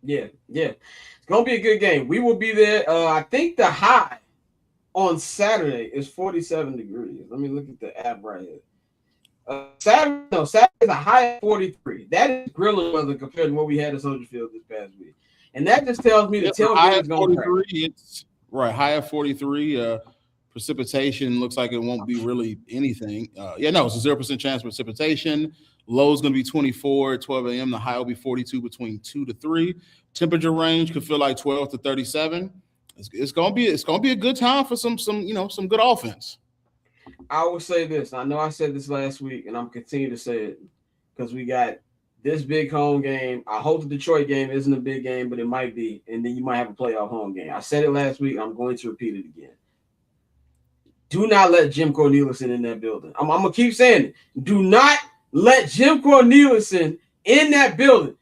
Yeah. It's going to be a good game. We will be there. I think the high on Saturday is 47 degrees. Let me look at the app right here. Saturday is a high of 43. That is grilling weather compared to what we had at Soldier Field this past week. And that just tells me the tailgate is going to crack. It's high of 43. Precipitation looks like it won't be really anything. It's a 0% chance of precipitation. Low is going to be 24 at 12 a.m. The high will be 42 between 2 to 3. Temperature range could feel like 12 to 37. It's going to be a good time for some good offense. I will say this. I know I said this last week, and I'm continuing to say it because we got this big home game. I hope the Detroit game isn't a big game, but it might be, and then you might have a playoff home game. I said it last week. I'm going to repeat it again. Do not let Jim Cornelison in that building. I'm going to keep saying it. Do not let Jim Cornelison in that building.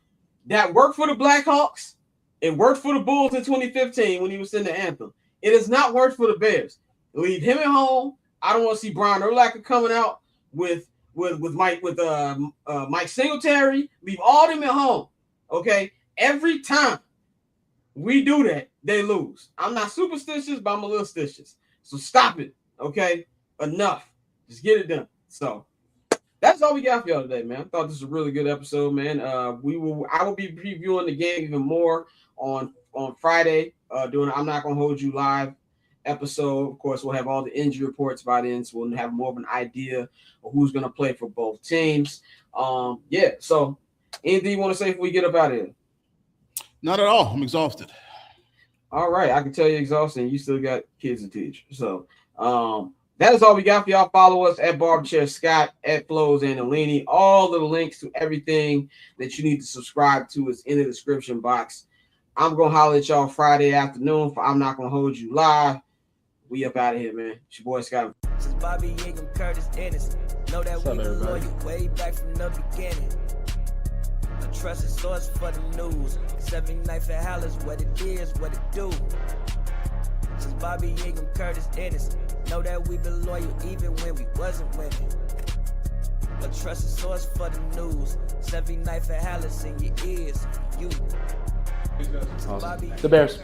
That worked for the Blackhawks. It worked for the Bulls in 2015 when he was in the anthem. It has not worked for the Bears. Leave him at home. I don't want to see Brian Urlacher coming out with Mike Singletary. Leave all them at home. Okay. Every time we do that, they lose. I'm not superstitious, but I'm a little stitious. So stop it. Okay. Enough. Just get it done. So that's all we got for y'all today, man. I thought this was a really good episode, man. I will be previewing the game even more on Friday. Doing I'm Not Gonna Hold You Live episode. Of course, we'll have all the injury reports by then, so we'll have more of an idea of who's going to play for both teams. So anything you want to say before we get up out of here? Not at all. I'm exhausted. All right. I can tell you're exhausted and you still got kids to teach. So that is all we got for y'all. Follow us at Barberchair Scott, at Flows and Alini. All of the links to everything that you need to subscribe to is in the description box. I'm going to holler at y'all Friday afternoon for I'm Not Gonna Hold You Live. We up out of here, man. It's your boy Scott. Since Bobby Ingham, Curtis Ennis, know that What's we up, been everybody? loyal way back from the beginning. A trusted source for the news. 79th Halas, what it is, what it do. Since Bobby Ingham, Curtis Ennis, know that we been loyal even when we wasn't winning. A trusted source for the news. 79th Halas in your ears, you. Awesome. The Bears.